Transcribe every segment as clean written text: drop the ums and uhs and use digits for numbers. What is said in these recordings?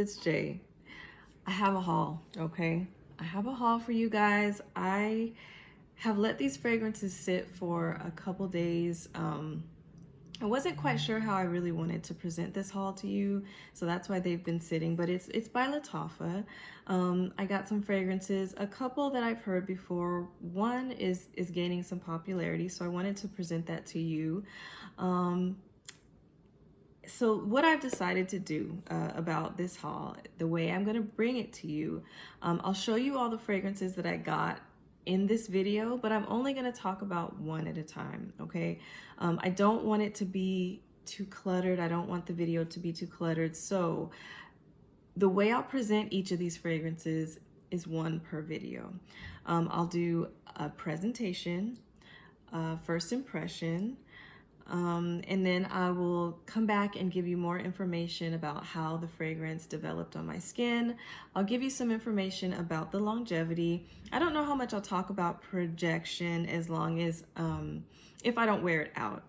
it's Jay. I have a haul, okay? I have a haul for you guys. I have let these fragrances sit for a couple days. I wasn't quite sure how I really wanted to present this haul to you, so that's why they've been sitting, but it's by Lattafa. I got some fragrances, a couple that I've heard before. One is gaining some popularity, so I wanted to present that to you. So what I've decided to do about this haul, the way I'm going to bring it to you, I'll show you all the fragrances that I got in this video, but I'm only going to talk about one at a time, okay? I don't want it to be too cluttered. I don't want the video to be too cluttered. So the way I'll present each of these fragrances is one per video. I'll do a presentation, first impression, and then I will come back and give you more information about how the fragrance developed on my skin. I'll give you some information about the longevity. I don't know how much I'll talk about projection, as long as if I don't wear it out.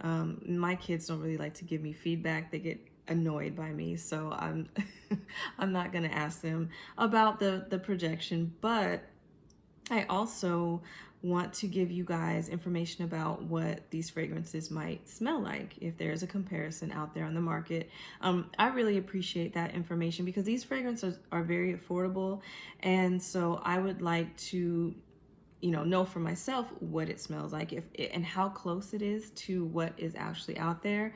My kids don't really like to give me feedback. They get annoyed by me, so I'm I'm not gonna ask them about the projection, but I also want to give you guys information about what these fragrances might smell like if there's a comparison out there on the market. I really appreciate that information because these fragrances are very affordable, and so I would like to know for myself what it smells like, and how close it is to what is actually out there.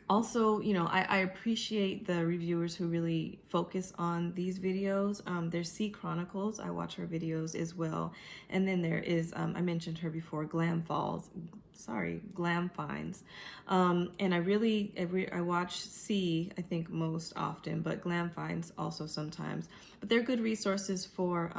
Also, I appreciate the reviewers who really focus on these videos. There's C Chronicles. I watch her videos as well. And then there is, I mentioned her before, Glam Finds. And I watch C, I think, most often, but Glam Finds also sometimes. But they're good resources for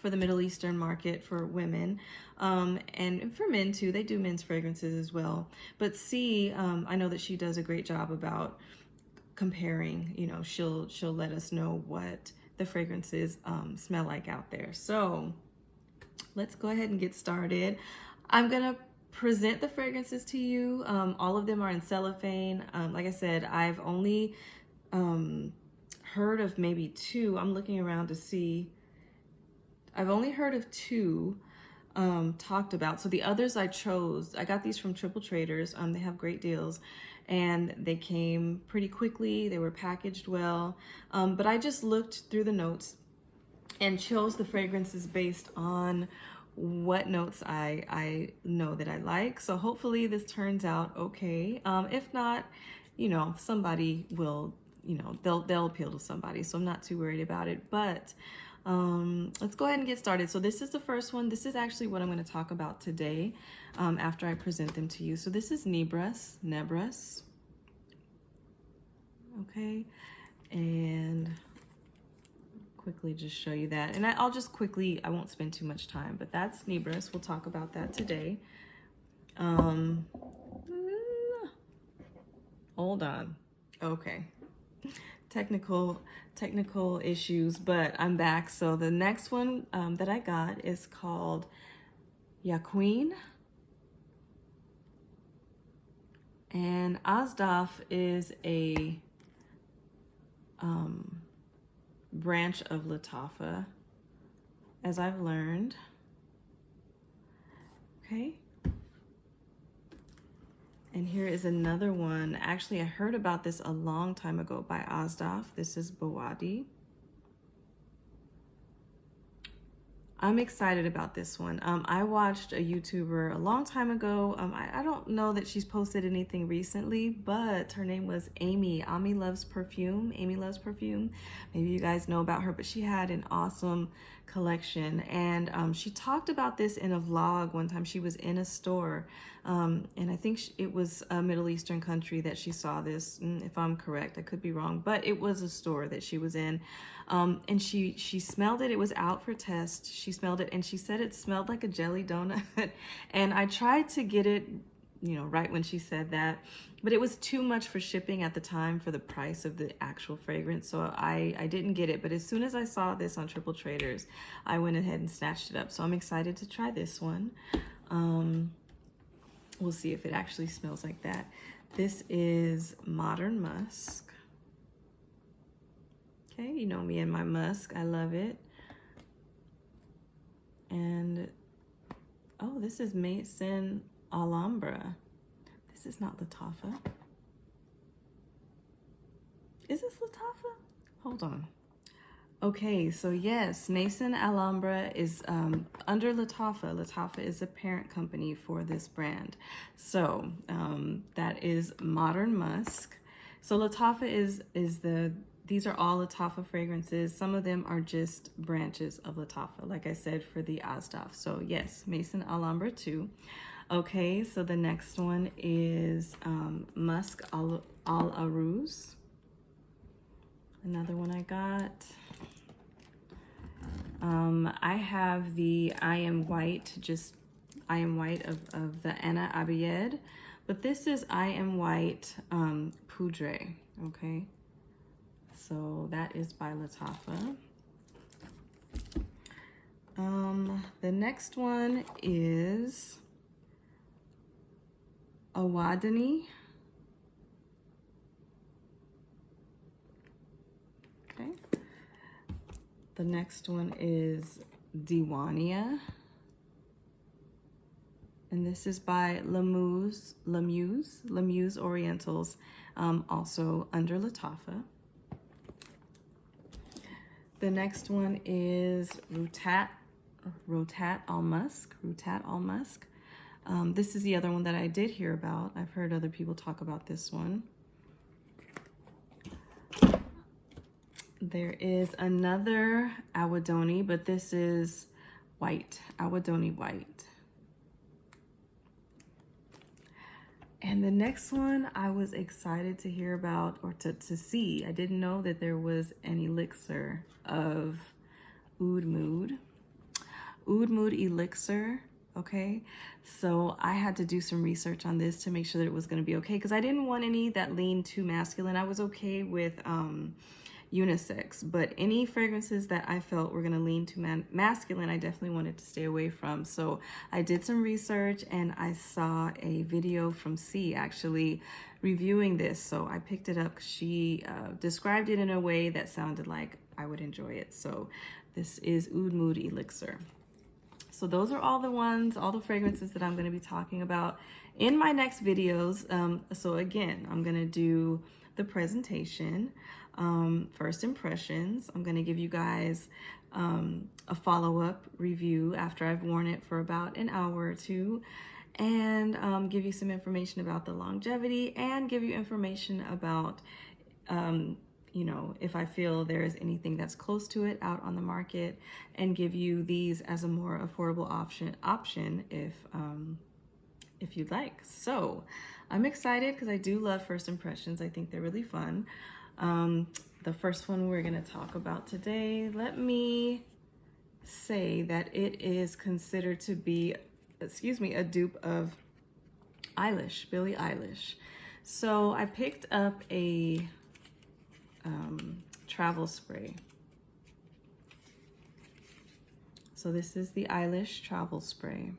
the Middle Eastern market for women, and for men too. They do men's fragrances as well. But C, I know that she does a great job about comparing. She'll let us know what the fragrances smell like out there. So let's go ahead and get started. I'm gonna present the fragrances to you. All of them are in cellophane. Like I said, I've only heard of maybe two. I'm looking around to see. I've only heard of two talked about. So the others I chose, I got these from Triple Traders. They have great deals, and they came pretty quickly. They were packaged well. But I just looked through the notes and chose the fragrances based on what notes I know that I like. So hopefully this turns out okay. If not, somebody will, they'll appeal to somebody. So I'm not too worried about it. But let's go ahead and get started. So this is the first one. This is actually what I'm going to talk about today after I present them to you. So this is Nebras. Okay, and quickly just show you that. And I'll just quickly, I won't spend too much time, but that's Nebras. We'll talk about that today. Hold on. Okay. Technical issues, but I'm back. So the next one that I got is called Yaqeen, and Asdaaf is a branch of Lattafa, as I've learned. Okay. And here is another one. Actually, I heard about this a long time ago by Asdaaf. This is Bawadi. I'm excited about this one. I watched a YouTuber a long time ago. I don't know that she's posted anything recently, but her name was Amy. Amy Loves Perfume. Maybe you guys know about her, but she had an awesome collection. And she talked about this in a vlog one time. She was in a store, and I think it was a Middle Eastern country that she saw this, if I'm correct. I could be wrong, but it was a store that she was in. And she smelled it. It was out for test. She smelled it, and she said it smelled like a jelly donut. And I tried to get it, right when she said that, but it was too much for shipping at the time for the price of the actual fragrance. So I didn't get it. But as soon as I saw this on Triple Traders, I went ahead and snatched it up. So I'm excited to try this one. We'll see if it actually smells like that. This is Modern Musk. Okay, you know me and my musk. I love it. And, oh, this is Maison Alhambra. This is not Lattafa. Is this Lattafa? Hold on. Okay, so yes, Maison Alhambra is under Lattafa. Lattafa is a parent company for this brand. So that is Modern Musk. So Lattafa these are all Lattafa fragrances. Some of them are just branches of Lattafa, like I said, for the Asdaaf. So yes, Maison Alhambra too. Okay, so the next one is Musk Al Aroos. Another one I got. I have the I Am White of the Anna Abiyedh, but this is I Am White Poudree, okay? So that is by Lattafa. The next one is Awedony. Okay. The next one is Deewania. And this is by Muse Orientals, also under Lattafa. The next one is Routat Al Musk. This is the other one that I did hear about. I've heard other people talk about this one. There is another Awedony, but this is white, Awedony white. And the next one I was excited to hear about, or to see. I didn't know that there was an elixir of Oud Mood Elixir. Okay, so I had to do some research on this to make sure that it was going to be okay, because I didn't want any that leaned too masculine. I was okay with unisex, but any fragrances that I felt were going to lean too masculine, I definitely wanted to stay away from. So I did some research and I saw a video from C actually reviewing this, so I picked it up. She described it in a way that sounded like I would enjoy it. So this is Oud Mood Elixir. So those are all the fragrances that I'm going to be talking about in my next videos. So again, I'm going to do the presentation, first impressions. I'm going to give you guys a follow-up review after I've worn it for about an hour or two, and give you some information about the longevity, and give you information about you know, if I feel there is anything that's close to it out on the market, and give you these as a more affordable option if you'd like. So I'm excited because I do love first impressions. I think they're really fun. The first one we're going to talk about today, let me say that it is considered to be, a dupe of Billie Eilish. So I picked up a travel spray. So this is the Eilish travel spray.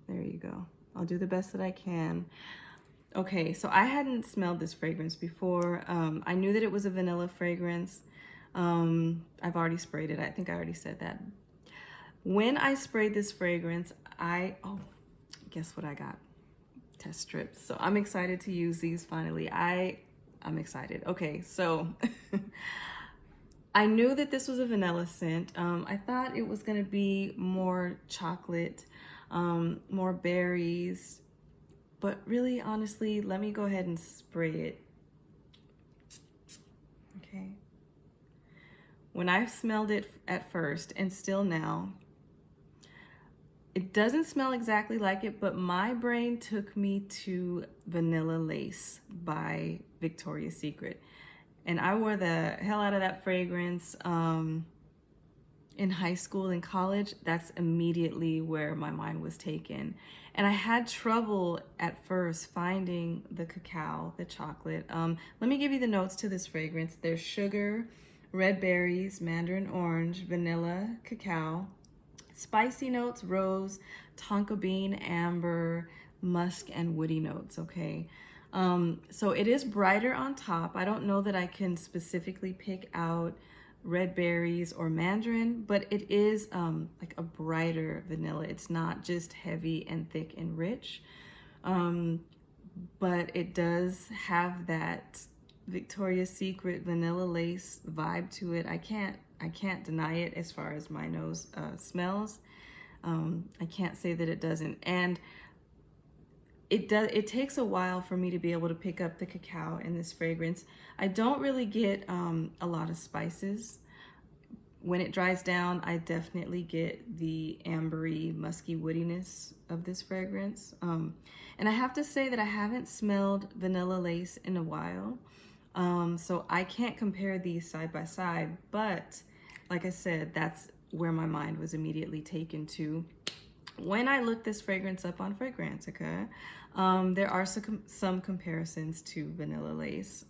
There you go. I'll do the best that I can. Okay, so I hadn't smelled this fragrance before. I knew that it was a vanilla fragrance. I've already sprayed it. I think I already said that. When I sprayed this fragrance, guess what I got? Test strips. So I'm excited to use these finally. I'm excited. Okay, so I knew that this was a vanilla scent. I thought it was gonna be more chocolate, more berries, but really, honestly, let me go ahead and spray it. Okay. When I smelled it at first, and still now, it doesn't smell exactly like it, but my brain took me to Vanilla Lace by Victoria's Secret. And I wore the hell out of that fragrance in high school and college. That's immediately where my mind was taken. And I had trouble at first finding the cacao, the chocolate. Let me give you the notes to this fragrance. There's sugar, red berries, mandarin orange, vanilla, cacao, spicy notes, rose, tonka bean, amber, musk, and woody notes, okay? So it is brighter on top. I don't know that I can specifically pick out red berries or mandarin, but it is like a brighter vanilla. It's not just heavy and thick and rich, but it does have that Victoria's Secret vanilla lace vibe to it. I can't deny it as far as my nose smells. I can't say that it doesn't. And it takes a while for me to be able to pick up the cacao in this fragrance. I don't really get a lot of spices. When it dries down, I definitely get the ambery, musky woodiness of this fragrance. And I have to say that I haven't smelled vanilla lace in a while. So I can't compare these side by side, but like I said, that's where my mind was immediately taken to. When I looked this fragrance up on Fragrantica, there are some comparisons to vanilla lace.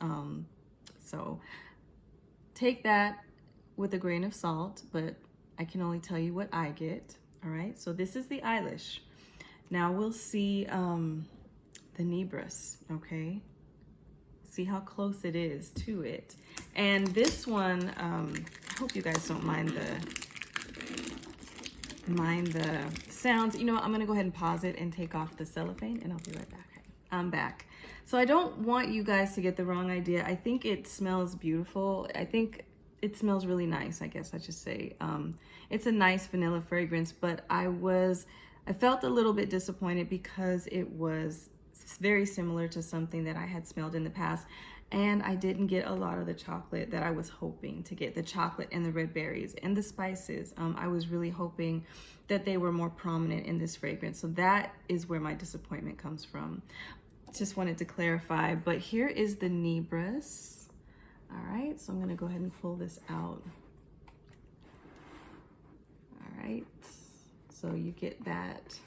So take that with a grain of salt, but I can only tell you what I get. All right, so this is the eyelash. Now we'll see the Nebras, okay? See how close it is to it. And this one, I hope you guys don't mind the sounds. You know what, I'm gonna go ahead and pause it and take off the cellophane and I'll be right back. Okay, I'm back. So I don't want you guys to get the wrong idea. I think it smells beautiful. I think it smells really nice, I guess I should say. It's a nice vanilla fragrance, but I felt a little bit disappointed because it was very similar to something that I had smelled in the past, and I didn't get a lot of the chocolate that I was hoping to get, the chocolate and the red berries and the spices. I was really hoping that they were more prominent in this fragrance. So that is where my disappointment comes from. Just wanted to clarify, but here is the Nebras. All right, so I'm gonna go ahead and pull this out. All right, so you get that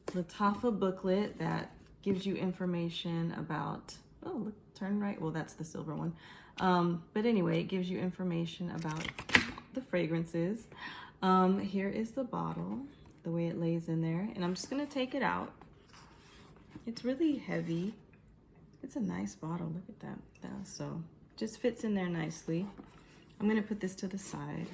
Lattafa booklet that gives you information about, oh, look, turn right. Well, that's the silver one. But anyway, it gives you information about the fragrances. Here is the bottle, the way it lays in there. And I'm just gonna take it out. It's really heavy. It's a nice bottle, look at that. So just fits in there nicely. I'm gonna put this to the side.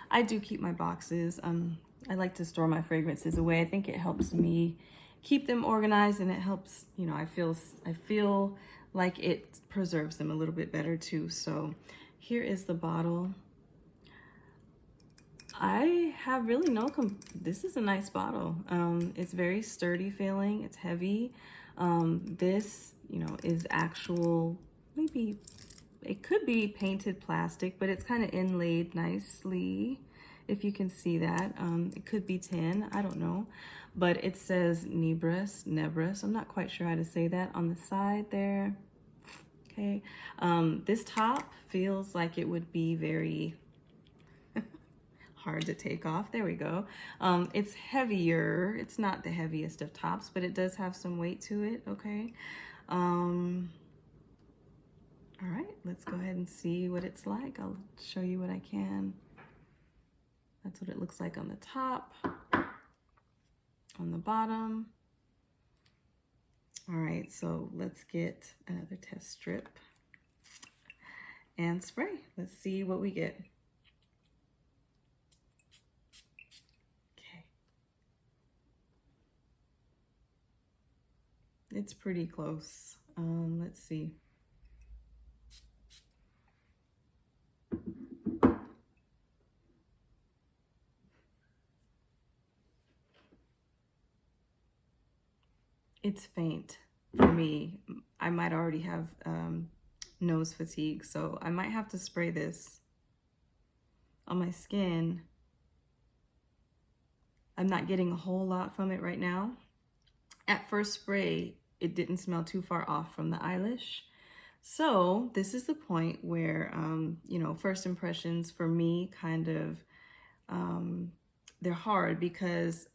I do keep my boxes. I like to store my fragrances away. I think it helps me keep them organized, and it helps, you know, I feel like it preserves them a little bit better too. So here is the bottle. I have really this is a nice bottle. It's very sturdy feeling, it's heavy. This, you know, is actual, maybe it could be painted plastic, but it's kind of inlaid nicely, if you can see that. It could be tin, I don't know. But it says Nebras. I'm not quite sure how to say that on the side there. Okay. This top feels like it would be very hard to take off. There we go. It's heavier. It's not the heaviest of tops, but it does have some weight to it. Okay. All right, let's go ahead and see what it's like. I'll show you what I can. That's what it looks like on the top, on the bottom. All right, so let's get another test strip and spray. Let's see what we get. Okay. It's pretty close. Let's see. It's faint for me. I might already have nose fatigue, so I might have to spray this on my skin. I'm not getting a whole lot from it right now. At first spray, it didn't smell too far off from the eyelash. So this is the point where, you know, first impressions for me kind of, they're hard because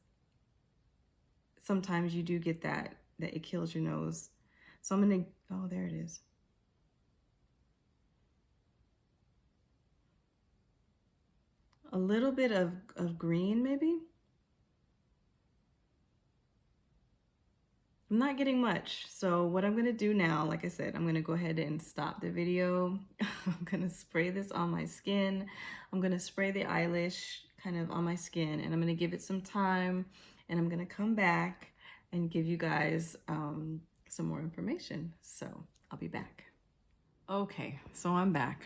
sometimes you do get that it kills your nose. So I'm gonna, oh, there it is. A little bit of green maybe. I'm not getting much. So what I'm gonna do now, like I said, I'm gonna go ahead and stop the video. I'm gonna spray this on my skin. I'm gonna spray the eyelash kind of on my skin, and I'm gonna give it some time, and I'm gonna come back and give you guys some more information. So I'll be back. Okay, so I'm back.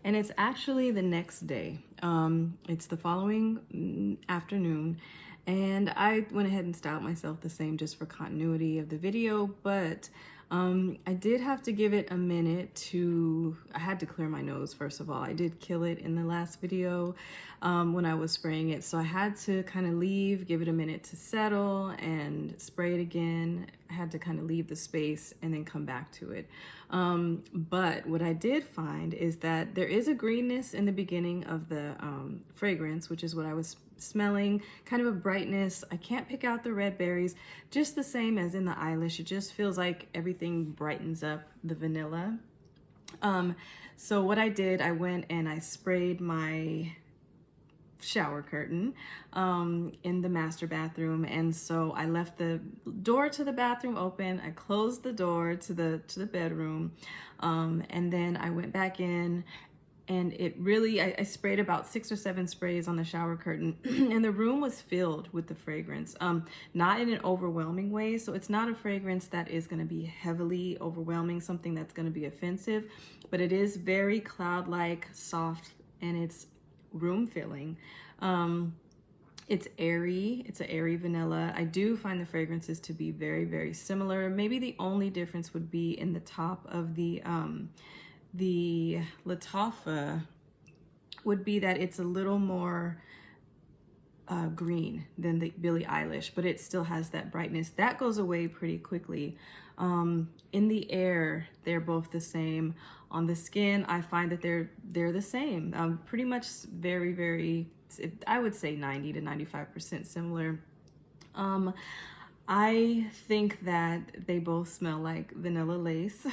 And it's actually the next day. It's the following afternoon. And I went ahead and styled myself the same just for continuity of the video, but I did have to give it a minute to, I had to clear my nose first of all. I did kill it in the last video when I was spraying it. So I had to kind of leave, give it a minute to settle and spray it again. I had to kind of leave the space and then come back to it. But what I did find is that there is a greenness in the beginning of the fragrance, which is what I was smelling, kind of a brightness. I can't pick out the red berries, just the same as in the eyelash. It just feels like everything brightens up the vanilla. So what I did, I went and I sprayed my shower curtain in the master bathroom, and so I left the door to the bathroom open. I closed the door to the bedroom, and then I went back in. And it really, I sprayed about 6 or 7 sprays on the shower curtain and the room was filled with the fragrance, not in an overwhelming way. So it's not a fragrance that is going to be heavily overwhelming, something that's going to be offensive, but it is very cloud-like, soft, and it's room filling. It's airy. It's an airy vanilla. I do find the fragrances to be very, very similar. Maybe the only difference would be in the top of the Lattafa would be that it's a little more green than the Billie Eilish, but it still has that brightness. That goes away pretty quickly. In the air, they're both the same. On the skin, I find that they're the same. Pretty much very, very, I would say 90 to 95% similar. I think that they both smell like vanilla lace.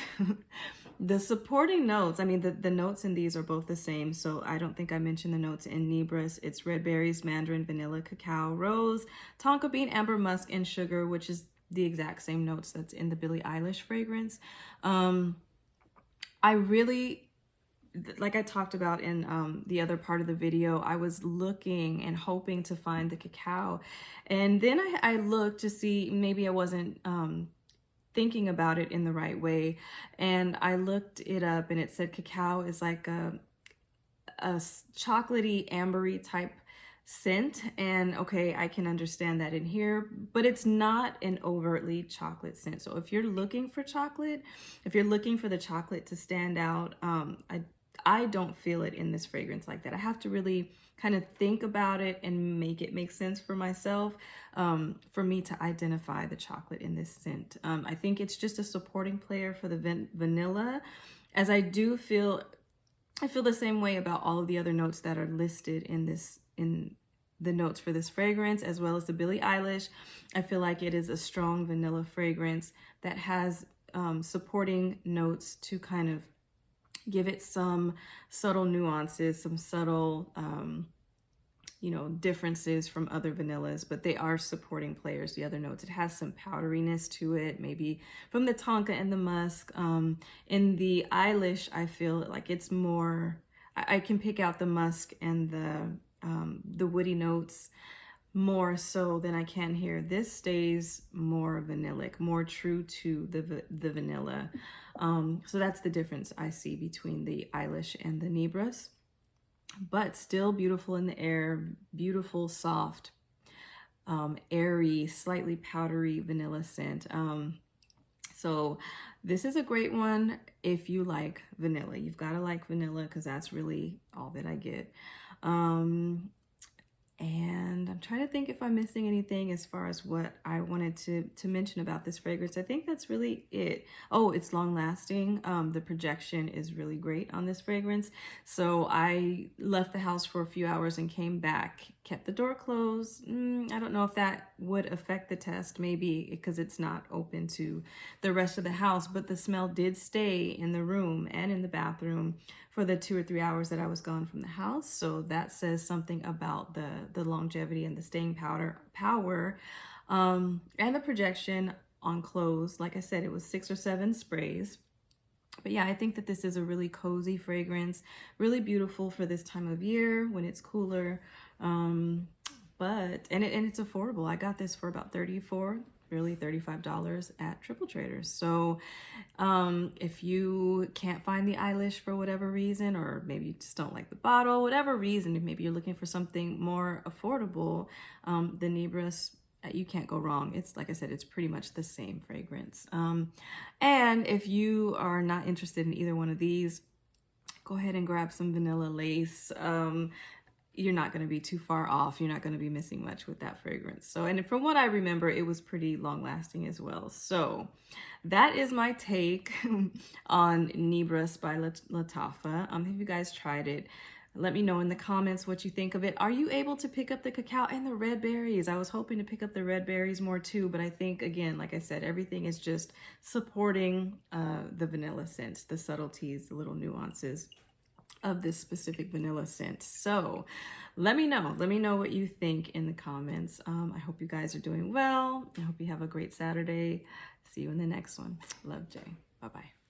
The supporting notes, I mean, the notes in these are both the same, so I don't think I mentioned the notes in Nebras. It's red berries, mandarin, vanilla, cacao, rose, tonka bean, amber, musk, and sugar, which is the exact same notes that's in the Billie Eilish fragrance. I really, like I talked about in the other part of the video, I was looking and hoping to find the cacao. And then I looked to see maybe I wasn't thinking about it in the right way. And I looked it up and it said cacao is like a chocolatey, ambery type scent. And okay, I can understand that in here, but it's not an overtly chocolate scent. So if you're looking for chocolate, if you're looking for the chocolate to stand out, I don't feel it in this fragrance like that. I have to really kind of think about it and make it make sense for myself, for me to identify the chocolate in this scent. I think it's just a supporting player for the vanilla, as I do feel, I feel the same way about all of the other notes that are listed in the notes for this fragrance, as well as the Billie Eilish. I feel like it is a strong vanilla fragrance that has supporting notes to kind of give it some subtle nuances, some subtle, you know, differences from other vanillas, but they are supporting players, the other notes. It has some powderiness to it, maybe from the tonka and the musk. In the Eilish, I feel like it's more, I can pick out the musk and the woody notes more so than I can here. This stays more vanillic, more true to the vanilla. So that's the difference I see between the Eilish and the Nebras, but still beautiful in the air, beautiful, soft, airy, slightly powdery vanilla scent. So this is a great one if you like vanilla. You've got to like vanilla because that's really all that I get. And I'm trying to think if I'm missing anything as far as what I wanted to mention about this fragrance. I think that's really it. Oh, it's long lasting. The projection is really great on this fragrance. So I left the house for a few hours and came back, kept the door closed. I don't know if that would affect the test, maybe because it's not open to the rest of the house, but the smell did stay in the room and in the bathroom for the 2 or 3 hours that I was gone from the house. So that says something about the longevity and the staying power, and the projection. on clothes. Like I said, it was 6 or 7 sprays. But yeah, I think that this is a really cozy fragrance, really beautiful for this time of year when it's cooler. And it's affordable. I got this for about $35 at Triple Traders. So if you can't find the eyelash for whatever reason, or maybe you just don't like the bottle, whatever reason, if maybe you're looking for something more affordable, the Nebras, you can't go wrong. It's, like I said, it's pretty much the same fragrance. And if you are not interested in either one of these, go ahead and grab some vanilla lace. You're not going to be too far off. You're not going to be missing much with that fragrance. So, and from what I remember, it was pretty long lasting as well. So that is my take on Nebras by Lattafa. Have you guys tried it? Let me know in the comments what you think of it. Are you able to pick up the cacao and the red berries? I was hoping to pick up the red berries more too, but I think, again, like I said, everything is just supporting the vanilla scents, the subtleties, the little nuances of this specific vanilla scent. So let me know what you think in the comments. I hope you guys are doing well. I hope you have a great Saturday. See you in the next one. Love, Jay. Bye-bye.